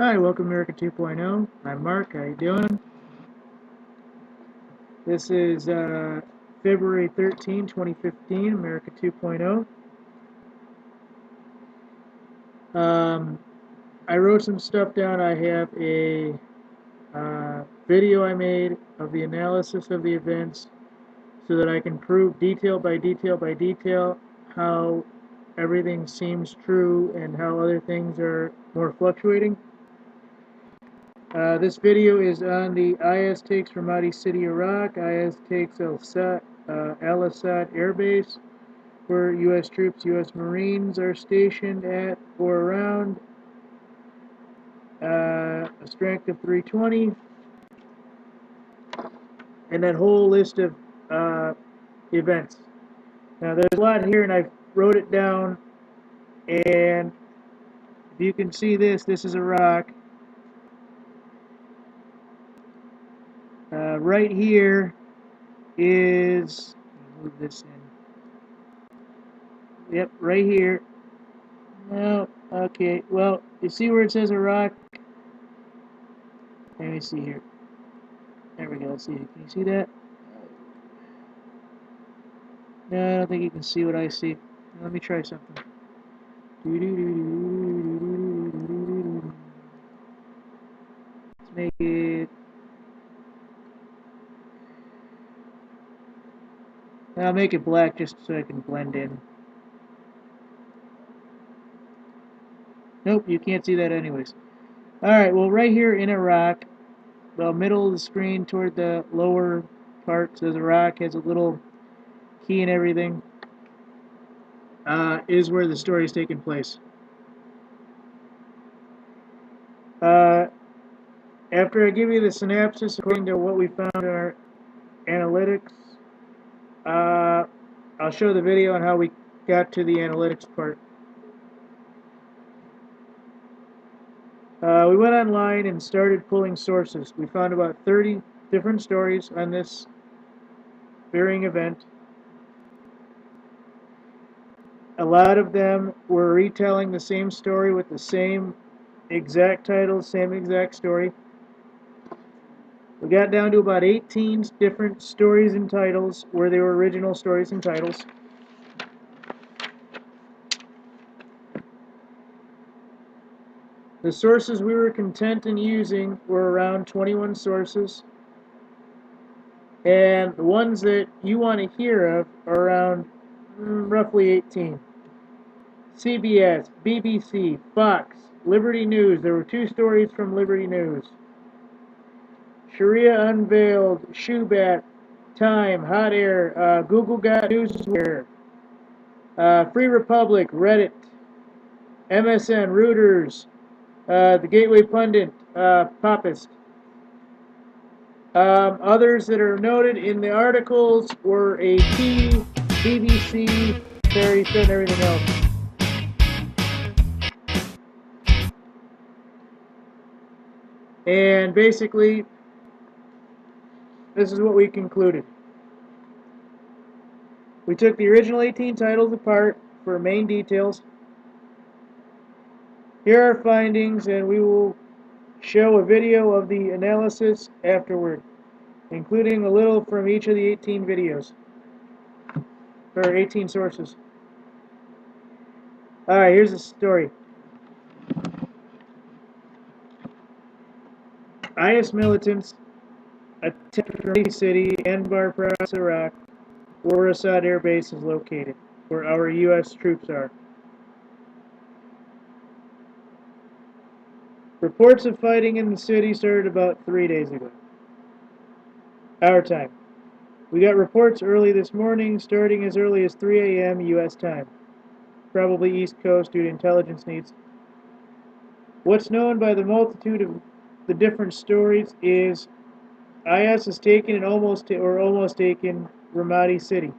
Hi, welcome to America 2.0. I'm Mark. How you doing? This is February 13, 2015, America 2.0. I wrote some stuff down. I have a video I made of the analysis of the events so that I can prove detail by detail by detail how everything seems true and how other things are more fluctuating. This video is on the IS takes Ramadi City, Iraq. IS takes Al-Asad Airbase, where U.S. troops, U.S. Marines are stationed at or around a strength of 320. And that whole list of events. Now, there's a lot here, and I wrote it down. And if you can see this is Iraq. Right here is, move this in. Yep, right here. No, okay. Well, you see where it says Iraq? Let me see here. There we go. Let's see. Can you see that? No, I don't think you can see what I see. Let me try something. Let's make it. I'll make it black just so I can blend in. Nope, you can't see that anyways. Alright, well, right here in Iraq, the middle of the screen toward the lower part says Iraq, has a little key and everything, is where the story is taking place. After I give you the synopsis according to what we found in our analytics, I'll show the video on how we got to the analytics part. We went online and started pulling sources. We found about 30 different stories on this varying event. A lot of them were retelling the same story with the same exact title, same exact story. We got down to about 18 different stories and titles where they were original stories and titles. The sources we were content in using were around 21 sources. And the ones that you want to hear of are around roughly 18. CBS, BBC, Fox, Liberty News. There were 2 stories from Liberty News. Sharia Unveiled, Shubat, Time, Hot Air, Google Got Newswire, Free Republic, Reddit, MSN, Reuters, the Gateway Pundit, Papist. Others that are noted in the articles were AP, BBC, Terry said, and everything else. And basically, this is what we concluded. We took the original 18 titles apart for main details. Here are our findings, and we will show a video of the analysis afterward, including a little from each of the 18 videos, or 18 sources. Alright, here's the story. IS militants attacked Ramadi City and Anbar, Iraq, where Al-Asad Airbase is located, where our U.S. troops are. Reports of fighting in the city started about 3 days ago. Our time. We got reports early this morning, starting as early as 3 a.m. U.S. time. Probably East Coast due to intelligence needs. What's known by the multitude of the different stories is IS has taken and almost taken Ramadi City.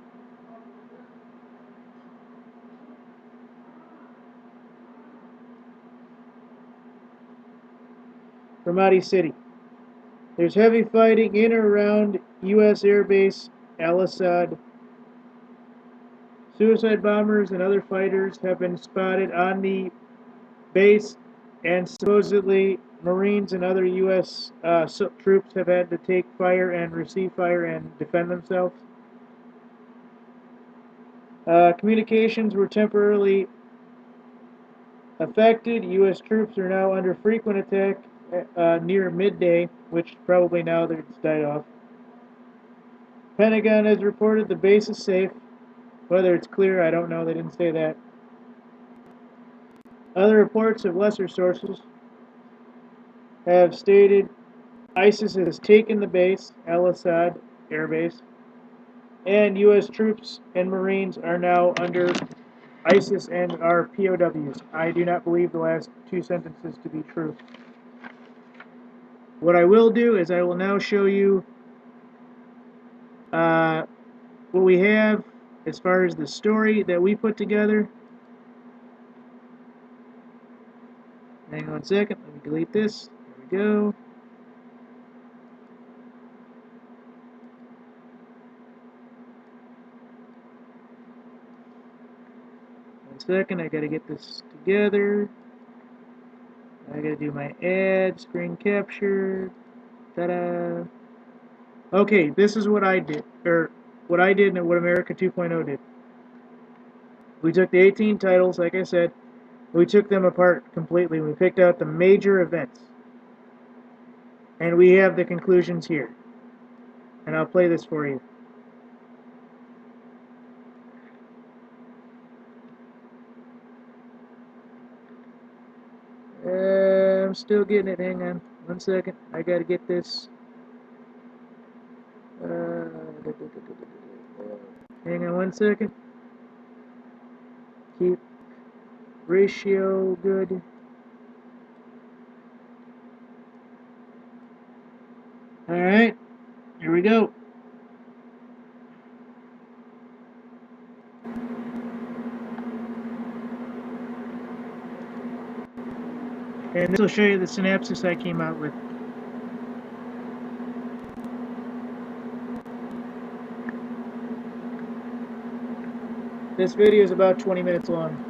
Ramadi City. There's heavy fighting in or around U.S. Airbase Al-Asad. Suicide bombers and other fighters have been spotted on the base, and supposedly Marines and other U.S. Troops have had to take fire and receive fire and defend themselves. Communications were temporarily affected. U.S. troops are now under frequent attack near midday, which probably now it's died off. Pentagon has reported the base is safe. Whether it's clear, I don't know. They didn't say that. Other reports of lesser sources have stated ISIS has taken the base, Al-Asad Airbase, and U.S. troops and Marines are now under ISIS and are POWs. I do not believe the last two sentences to be true. What I will do is I will now show you what we have as far as the story that we put together. Hang on a second, let me delete this. There we go. One second, I gotta get this together. I gotta do my ad, screen capture. Ta-da! Okay, this is what I did, or what I did and what America 2.0 did. We took the 18 titles, like I said, we took them apart completely. We picked out the major events. And we have the conclusions here. And I'll play this for you. I'm still getting it. Hang on. 1 second. I gotta get this. Hang on 1 second. Keep ratio good. Alright. Here we go. And this will show you the synopsis I came out with. This video is about 20 minutes long.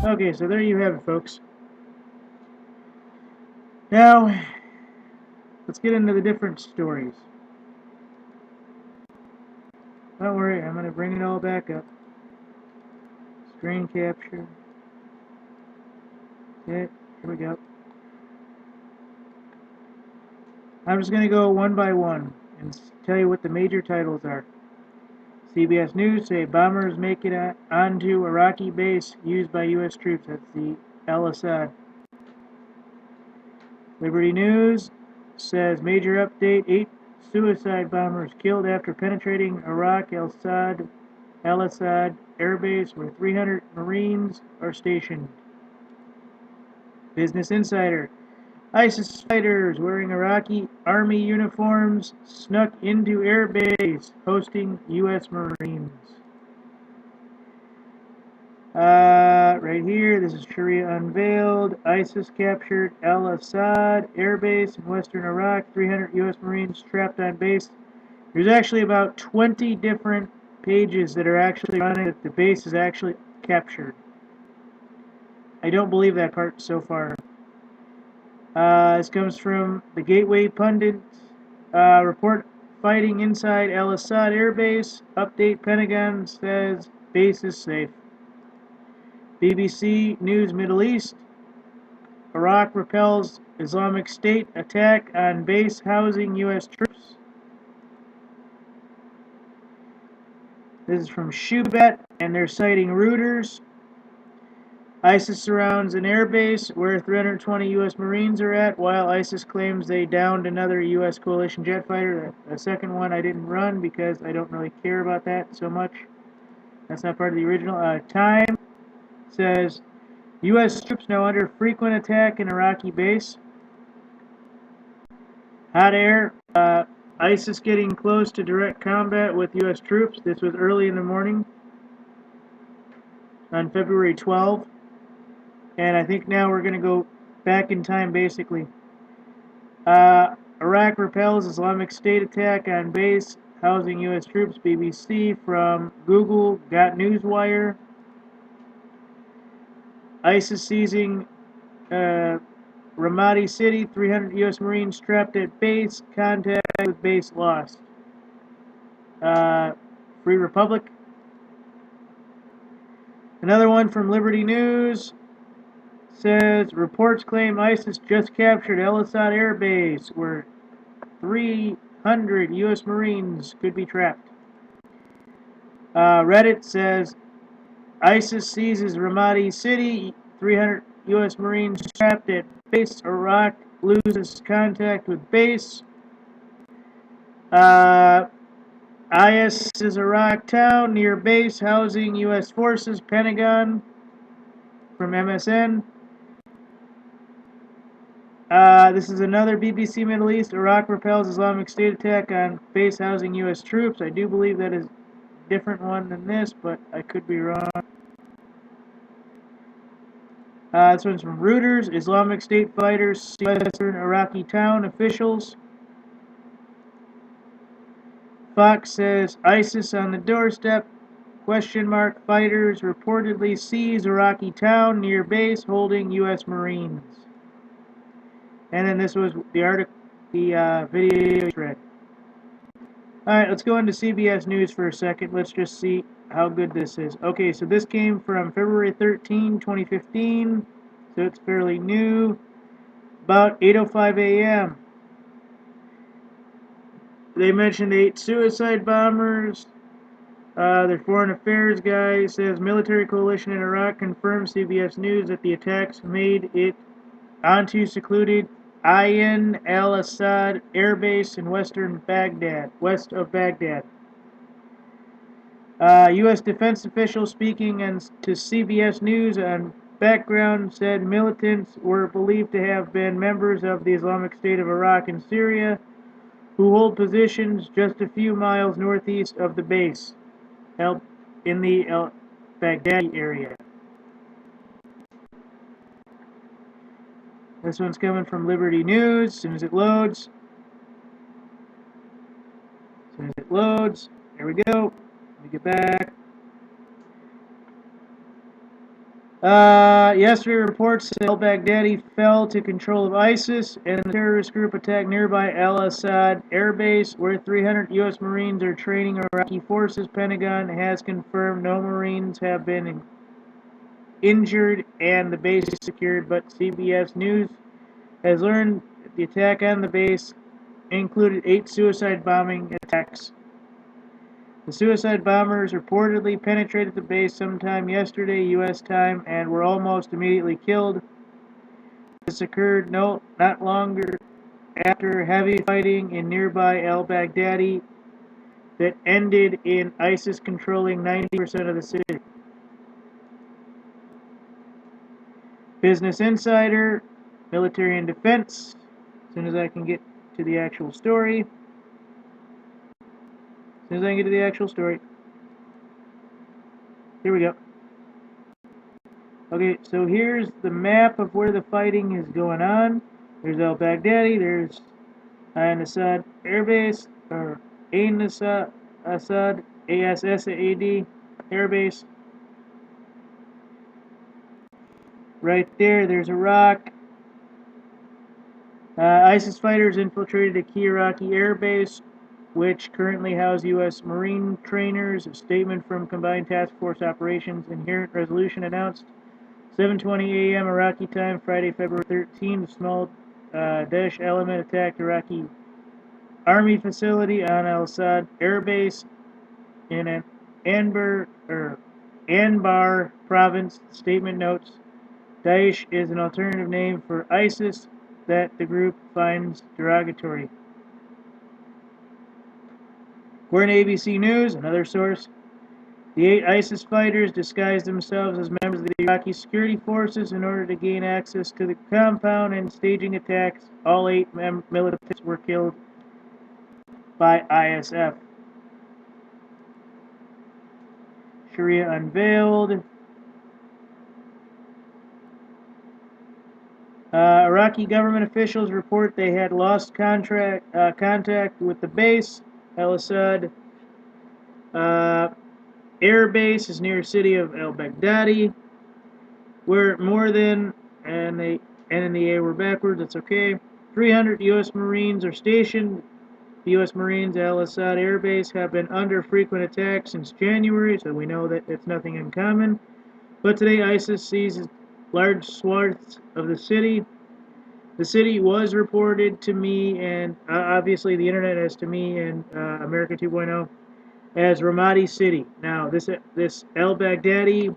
Okay, so there you have it, folks. Now, let's get into the different stories. Don't worry, I'm going to bring it all back up. Screen capture. Okay, here we go. I'm just going to go one by one and tell you what the major titles are. CBS News say bombers make it onto Iraqi base used by U.S. troops. That's the Al-Asad. Liberty News says major update: 8 suicide bombers killed after penetrating Iraq Al-Asad Airbase, where 300 Marines are stationed. Business Insider: ISIS fighters wearing Iraqi army uniforms snuck into airbase hosting U.S. Marines. Right here, this is Sharia Unveiled. ISIS captured Al-Asad Airbase in western Iraq. 300 U.S. Marines trapped on base. There's actually about 20 different pages that are actually running that the base is actually captured. I don't believe that part so far. This comes from the Gateway Pundit. Report fighting inside Al-Asad Airbase. Update: Pentagon says base is safe. BBC News Middle East: Iraq repels Islamic State attack on base housing U.S. troops. This is from Shubet, and they're citing Reuters. ISIS surrounds an airbase where 320 U.S. Marines are at, while ISIS claims they downed another U.S. coalition jet fighter. The second one I didn't run because I don't really care about that so much. That's not part of the original. Time says U.S. troops now under frequent attack in Iraqi base. Hot air. ISIS getting close to direct combat with U.S. troops. This was early in the morning on February 12th. And I think now we're going to go back in time, basically. Iraq repels Islamic State attack on base housing U.S. troops. BBC from Google. Got Newswire. ISIS seizing Ramadi City. 300 U.S. Marines trapped at base. Contact with base lost. Free Republic. Another one from Liberty News says reports claim ISIS just captured Al-Asad Air Base, where 300 U.S. Marines could be trapped. Reddit says ISIS seizes Ramadi City, 300 U.S. Marines trapped at base. Iraq loses contact with base. IS is Iraq town near base housing U.S. forces. Pentagon from MSN. This is another BBC Middle East. Iraq repels Islamic State attack on base housing U.S. troops. I do believe that is a different one than this, but I could be wrong. This one's from Reuters. Islamic State fighters see western Iraqi town officials. Fox says ISIS on the doorstep. ? Fighters reportedly seize Iraqi town near base holding U.S. Marines. And then this was the article, the video thread. Alright, let's go into CBS News for a second. Let's just see how good this is. Okay, so this came from February 13, 2015. So it's fairly new. About 8:05 a.m. They mentioned 8 suicide bombers. Their foreign affairs guy says military coalition in Iraq confirms CBS News that the attacks made it onto secluded Ain al-Asad Airbase in west of Baghdad. U.S. defense official speaking to CBS News on background said militants were believed to have been members of the Islamic State of Iraq and Syria, who hold positions just a few miles northeast of the base, in the Al-Baghdadi area. This one's coming from Liberty News. As soon as it loads. There we go. Let me get back. Yesterday reports said Al-Baghdadi fell to control of ISIS and the terrorist group attacked nearby Al-Asad Airbase where 300 U.S. Marines are training Iraqi forces. Pentagon has confirmed no Marines have been injured and the base is secured, but CBS News has learned the attack on the base included 8 suicide bombing attacks. The suicide bombers reportedly penetrated the base sometime yesterday U.S. time and were almost immediately killed. This occurred not longer after heavy fighting in nearby al-Baghdadi that ended in ISIS controlling 90% of the city. Business Insider, Military and Defense. As soon as I can get to the actual story. Here we go. Okay, so here's the map of where the fighting is going on. There's Al-Baghdadi, there's Al-Asad Airbase, or Al-Asad, ASSAD Airbase. Right there, there's Iraq. ISIS fighters infiltrated a key Iraqi airbase, which currently houses U.S. Marine trainers. A statement from Combined Task Force Operations Inherent Resolution announced 7:20 a.m. Iraqi time, Friday, February 13. The small Daesh element attacked Iraqi Army facility on Al-Asad Airbase in an Anbar province. The statement notes Daesh is an alternative name for ISIS that the group finds derogatory. According to ABC News, another source, the 8 ISIS fighters disguised themselves as members of the Iraqi Security Forces in order to gain access to the compound and staging attacks. All 8 militants were killed by ISF. Sharia unveiled. Iraqi government officials report they had lost contact with the base. Al-Asad Airbase is near the city of Al-Baghdadi, where more than, and in the A were backwards, that's okay. 300 U.S. Marines are stationed. The U.S. Marines at Al-Asad Airbase have been under frequent attack since January, so we know that it's nothing uncommon. But today ISIS seized large swaths of the city. The city was reported to me, and obviously the internet as to me and America 2.0, as Ramadi City. Now, this al-Baghdadi,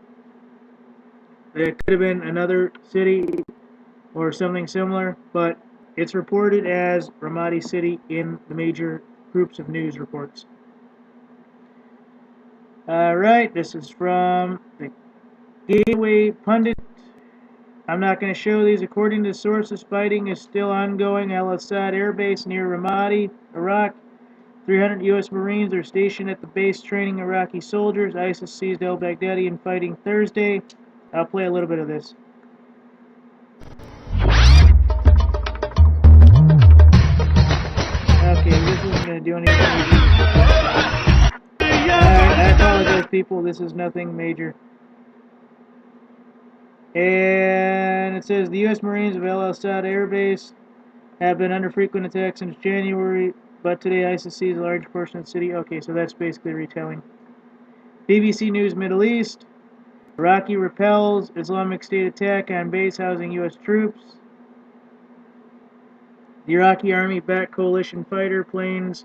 it could have been another city or something similar, but it's reported as Ramadi City in the major groups of news reports. Alright, this is from the Gateway Pundit. I'm not going to show these. According to sources, fighting is still ongoing. Al-Asad Airbase near Ramadi, Iraq. 300 U.S. Marines are stationed at the base training Iraqi soldiers. ISIS seized al-Baghdadi in fighting Thursday. I'll play a little bit of this. Okay, this isn't going to do anything. I apologize, people. This is nothing major. And it says the U.S. Marines of Al-Asad Airbase have been under frequent attack since January, but today ISIS seized a large portion of the city. Okay, so that's basically retelling. BBC News Middle East. Iraqi repels Islamic State attack on base housing U.S. troops. The Iraqi Army-backed coalition fighter planes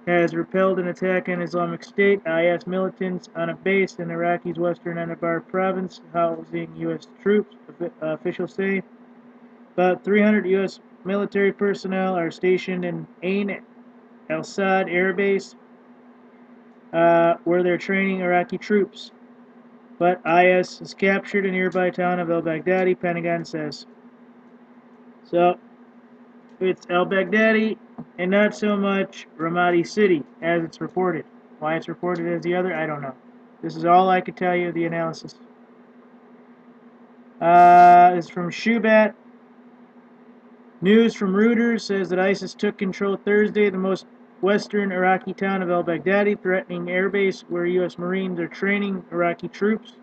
has repelled an attack on Islamic State IS militants on a base in Iraqi's western Anbar province housing U.S. troops, officials say. About 300 U.S. military personnel are stationed in Ain al-Asad Airbase, where they're training Iraqi troops. But IS has captured a nearby town of al-Baghdadi, Pentagon says. So, it's al-Baghdadi and not so much Ramadi City as it's reported. Why it's reported as the other, I don't know. This is all I could tell you of the analysis. It's from Shubat. News from Reuters says that ISIS took control Thursday of the most western Iraqi town of al-Baghdadi, threatening airbase where U.S. Marines are training Iraqi troops.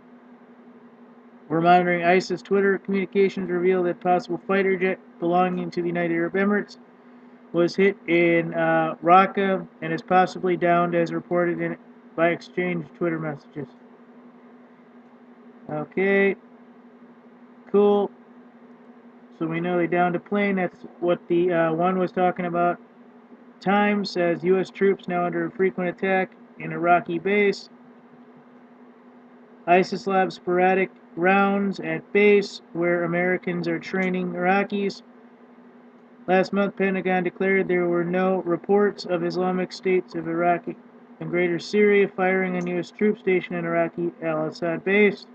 We're monitoring ISIS Twitter communications reveal that possible fighter jet belonging to the United Arab Emirates was hit in Raqqa and is possibly downed as reported by exchanged Twitter messages. Okay, cool. So we know they downed a plane. That's what the one was talking about. Time says U.S. troops now under frequent attack in Iraqi base. ISIS labs sporadic rounds at base where Americans are training Iraqis. Last month, Pentagon declared there were no reports of Islamic States of Iraq and Greater Syria firing on U.S. troops stationed in Iraqi Al-Asad base.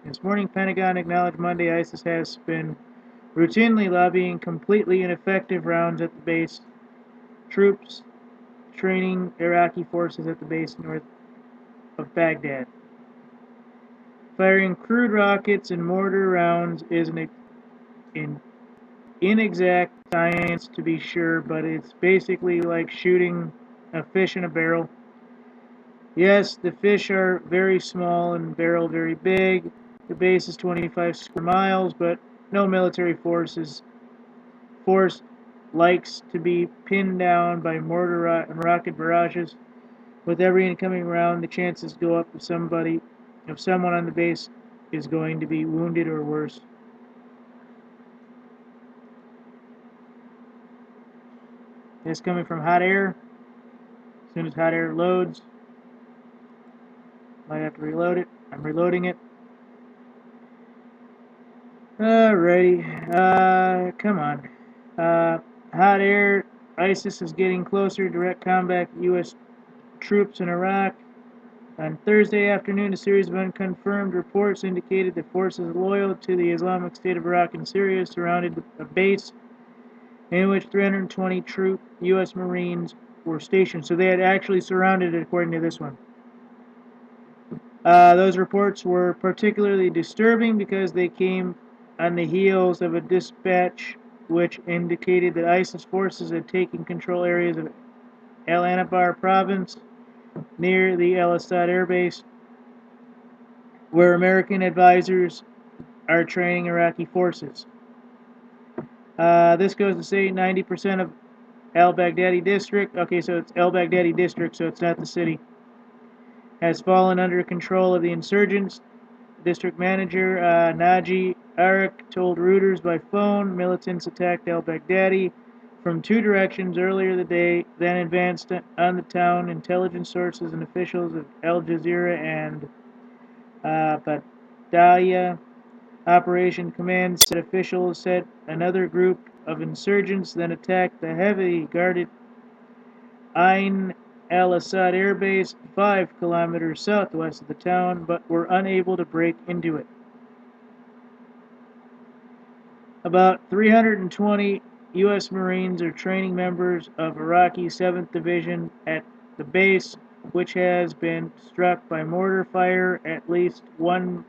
This morning, Pentagon acknowledged Monday ISIS has been routinely lobbying completely ineffective rounds at the base. Troops training Iraqi forces at the base north of Baghdad. Firing crude rockets and mortar rounds is an inexact science to be sure, but it's basically like shooting a fish in a barrel. Yes, the fish are very small and barrel very big. The base is 25 square miles, but no military force likes to be pinned down by mortar and rocket barrages. With every incoming round, the chances go up if someone on the base is going to be wounded or worse. This coming from hot air. As soon as hot air loads, might have to reload it. I'm reloading it. Alrighty. Come on. Hot air. ISIS is getting closer to direct combat U.S. troops in Iraq. On Thursday afternoon, a series of unconfirmed reports indicated that forces loyal to the Islamic State of Iraq and Syria surrounded a base in which 320 U.S. Marines were stationed. So they had actually surrounded it, according to this one. Those reports were particularly disturbing because they came on the heels of a dispatch which indicated that ISIS forces had taken control areas of Al-Anbar province near the Al-Asad Airbase, where American advisors are training Iraqi forces. This goes to say 90% of Al-Baghdadi district, okay, so it's Al-Baghdadi district, so it's not the city, has fallen under control of the insurgents. District manager Naji Arak told Reuters by phone militants attacked al-Baghdadi from two directions earlier the day, then advanced on the town. Intelligence sources and officials of Al Jazeera and Badaya Operation Command said officials said another group of insurgents then attacked the heavily guarded Ain Al-Asad Airbase 5 kilometers southwest of the town, but were unable to break into it. About 320 U.S. Marines are training members of Iraqi 7th Division at the base, which has been struck by mortar fire at least one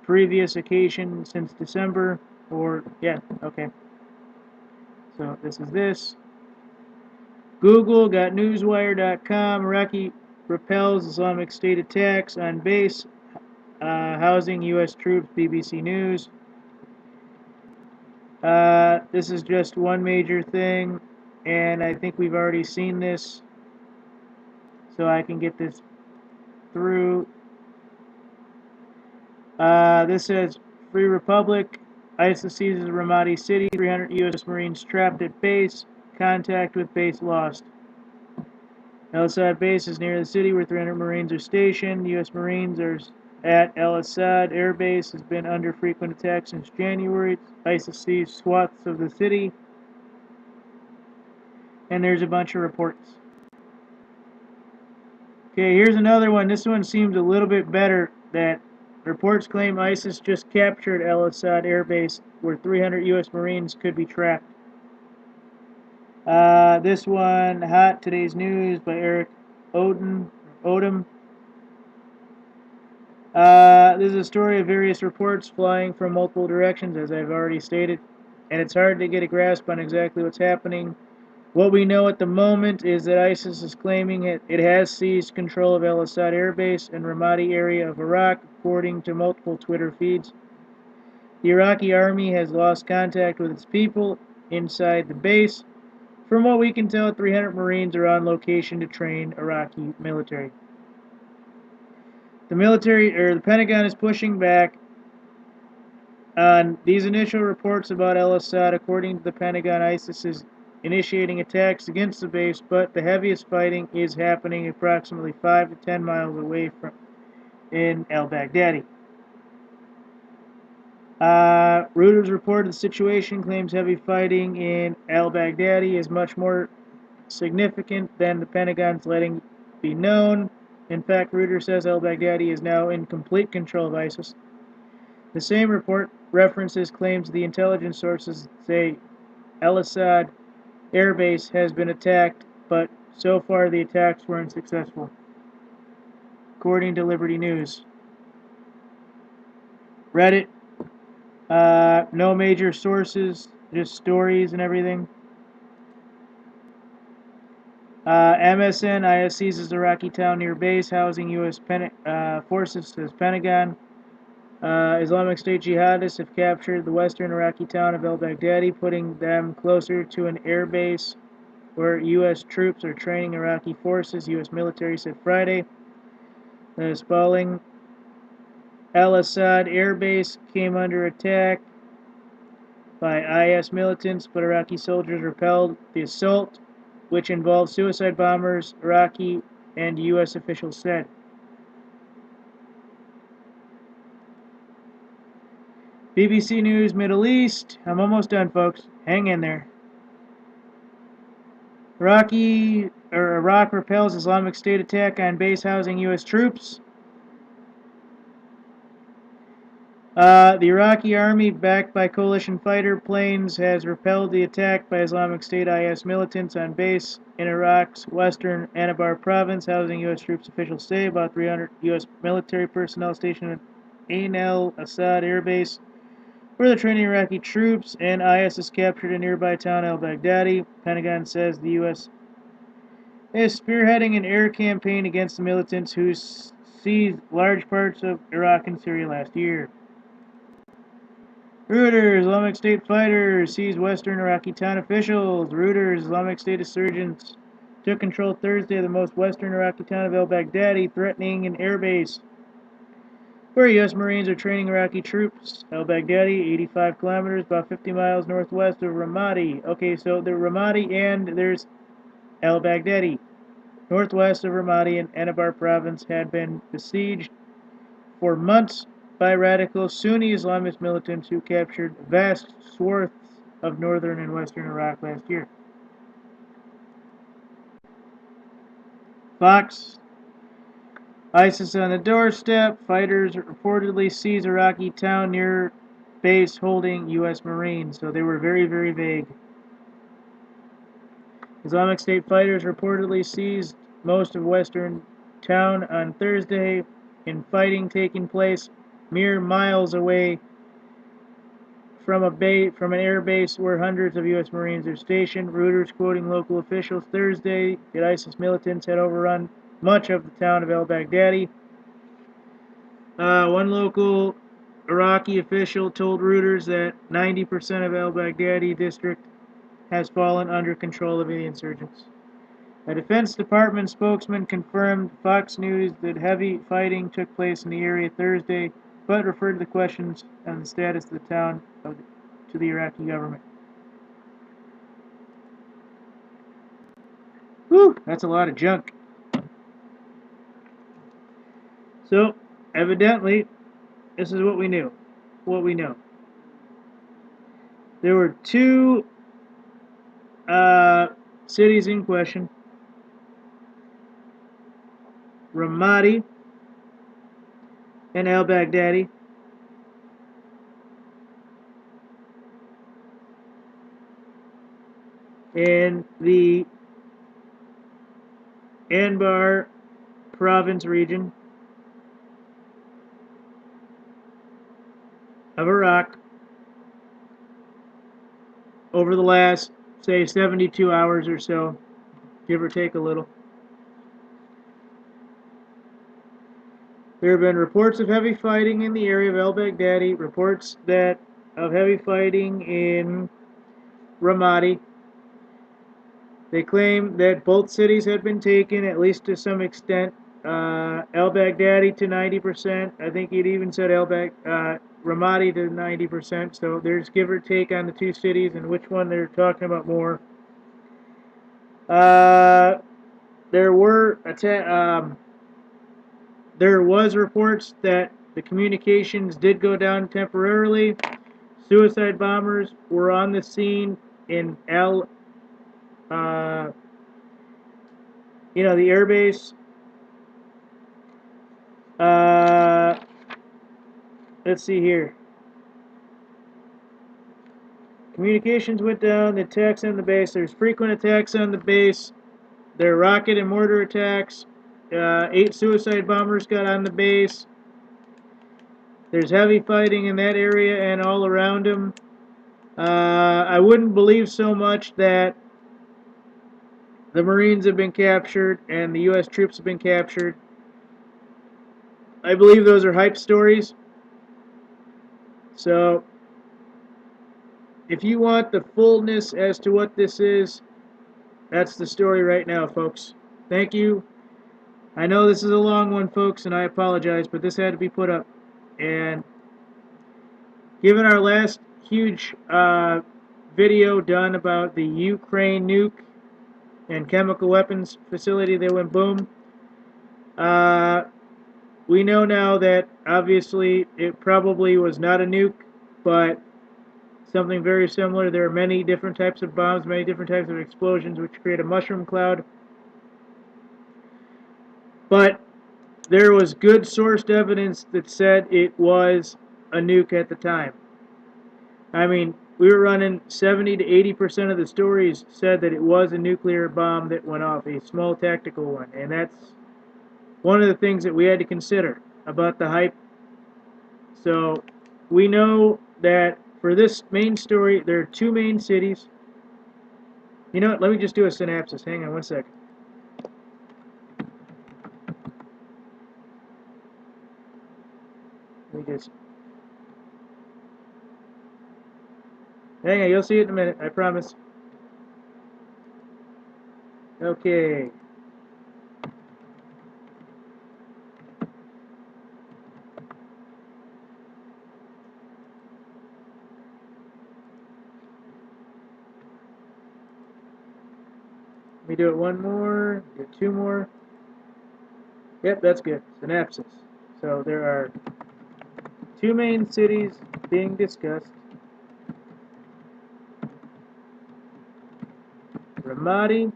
previous occasion since December. So this is this. Google got newswire.com. Iraqi repels Islamic State attacks on base housing U.S. troops. BBC News. This is just one major thing, and I think we've already seen this, so I can get this through. This says Free Republic. ISIS seizes Ramadi city. 300 U.S. Marines trapped at base. Contact with base lost. Al-Asad base is near the city where 300 Marines are stationed. U.S. Marines are at Al-Asad Airbase has been under frequent attack since January. ISIS seized swaths of the city. And there's a bunch of reports. Okay, here's another one. This one seems a little bit better. That reports claim ISIS just captured Al-Asad Airbase where 300 U.S. Marines could be trapped. This one, hot, today's news by Eric Odom. This is a story of various reports flying from multiple directions, as I've already stated, and it's hard to get a grasp on exactly what's happening What we know at the moment is that ISIS is claiming it has seized control of Al-Asad Airbase and Ramadi area of Iraq, according to multiple Twitter feeds. The Iraqi army has lost contact with its people inside the base. From what we can tell, 300 Marines are on location to train Iraqi military. The Pentagon is pushing back on these initial reports about al-Assad. According to the Pentagon, ISIS is initiating attacks against the base, but the heaviest fighting is happening approximately 5 to 10 miles away from in Al-Baghdadi. Reuters reported the situation, claims heavy fighting in Al-Baghdadi is much more significant than the Pentagon's letting be known. In fact, Reuters says Al-Baghdadi is now in complete control of ISIS. The same report references claims the intelligence sources say Al-Asad Airbase has been attacked, but so far the attacks were unsuccessful, according to Liberty News. Reddit, no major sources, just stories and everything. MSN, IS seizes Iraqi town near base housing U.S. forces, says Pentagon. Islamic State jihadists have captured the western Iraqi town of al-Baghdadi, putting them closer to an air base where U.S. troops are training Iraqi forces, U.S. military said Friday. The spalling Al-Asad Airbase came under attack by IS militants, but Iraqi soldiers repelled the assault, which involved suicide bombers, Iraqi and U.S. officials said. BBC News Middle East. I'm almost done, folks. Hang in there. Iraq repels Islamic State attack on base housing U.S. troops. The Iraqi army, backed by coalition fighter planes, has repelled the attack by Islamic State IS militants on base in Iraq's western Anbar province, housing U.S. troops. Officials say about 300 U.S. military personnel stationed at Ain al-Asad Airbase, where they're training Iraqi troops, and IS has captured a nearby town, al-Baghdadi. Pentagon says the U.S. is spearheading an air campaign against the militants who seized large parts of Iraq and Syria last year. Reuters, Islamic State fighters seize western Iraqi town. Officials. Reuters, Islamic State insurgents took control Thursday of the most western Iraqi town of al-Baghdadi, threatening an airbase where U.S. Marines are training Iraqi troops. Al-Baghdadi, 85 kilometers, about 50 miles northwest of Ramadi. Okay, so there's Ramadi and there's Al-Baghdadi. Northwest of Ramadi and Anbar province had been besieged for months by radical Sunni Islamist militants who captured vast swaths of northern and western Iraq last year. Fox, ISIS on the doorstep. Fighters reportedly seize Iraqi town near base holding U.S. Marines. So they were very, very vague. Islamic State fighters reportedly seized most of western town on Thursday in fighting taking place mere miles away from an air base where hundreds of U.S. Marines are stationed. Reuters quoting local officials Thursday that ISIS militants had overrun much of the town of al-Baghdadi. One local Iraqi official told Reuters that 90% of al-Baghdadi district has fallen under control of the insurgents. A Defense Department spokesman confirmed Fox News that heavy fighting took place in the area Thursday, but referred the questions on the status of the town to the Iraqi government. Whew, that's a lot of junk. So, evidently, this is what we knew. What we know. There were two cities in question: Ramadi and al-Baghdadi. In the Anbar province region of Iraq over the last say 72 hours or so, give or take a little. There have been reports of heavy fighting in the area of Al-Baghdadi, reports of heavy fighting in Ramadi. They claim that both cities had been taken, at least to some extent. Al-Baghdadi to 90%. I think he'd even said Ramadi to 90%. So there's give or take on the two cities and which one they're talking about more. There was reports that the communications did go down temporarily. Suicide bombers were on the scene in the airbase. Let's see here. Communications went down. The attacks on the base. There's frequent attacks on the base. There are rocket and mortar attacks. 8 suicide bombers got on the base. There's heavy fighting in that area and all around them. I wouldn't believe so much that the Marines have been captured and the U.S. troops have been captured. I believe those are hype stories. So, if you want the fullness as to what this is, that's the story right now, folks. Thank you. I know this is a long one, folks, and I apologize, but this had to be put up. And given our last huge video done about the Ukraine nuke and chemical weapons facility that went boom, we know now that obviously it probably was not a nuke, but something very similar. There are many different types of bombs, many different types of explosions which create a mushroom cloud. But there was good sourced evidence that said it was a nuke at the time. I mean, we were running 70 to 80% of the stories said that it was a nuclear bomb that went off, a small tactical one. And that's one of the things that we had to consider about the hype. So we know that for this main story, there are 2 main cities. You know what? Let me just do a synopsis. Hang on one second. Let me just... Hang on, you'll see it in a minute, I promise. Okay. Let me do it one more, do 2 more. Yep, that's good. Synopsis. So there are 2 main cities being discussed. Ramadi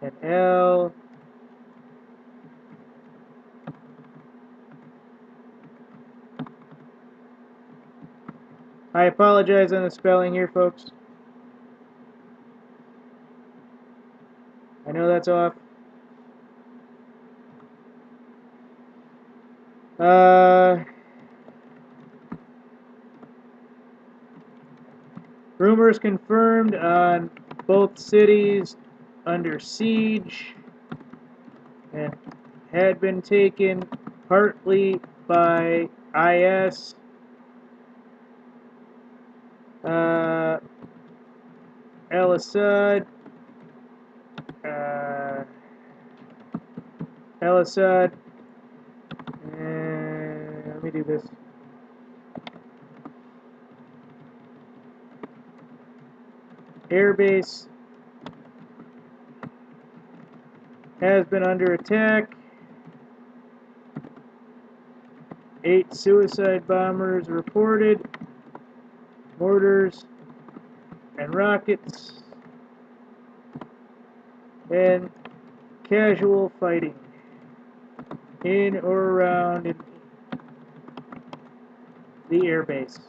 and I apologize on the spelling here, folks. I know that's off. Rumors confirmed on both cities under siege and had been taken partly by IS. Al-Asad. Al-Asad. Let me do this. Airbase has been under attack. 8 suicide bombers reported. Mortars and rockets. And casual fighting in or around the airbase.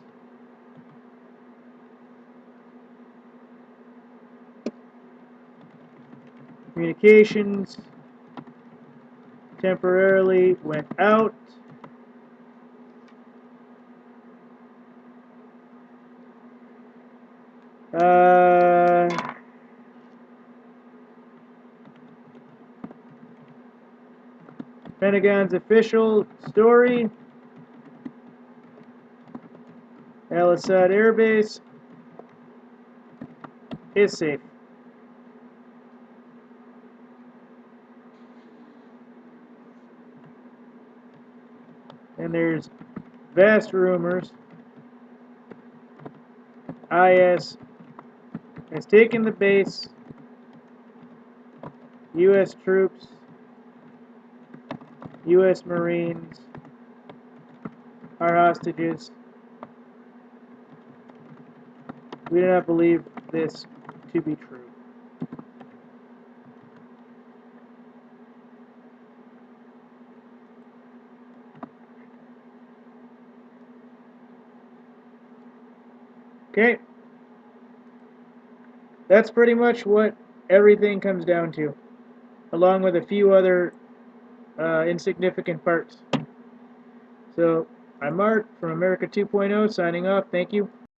Communications temporarily went out. Pentagon's official story. Al-Asad Airbase is safe. And there's vast rumors IS has taken the base, U.S. troops, U.S. Marines are hostages. We do not believe this to be true. Okay. That's pretty much what everything comes down to, along with a few other insignificant parts. So, I'm Mark from America 2.0 signing off. Thank you.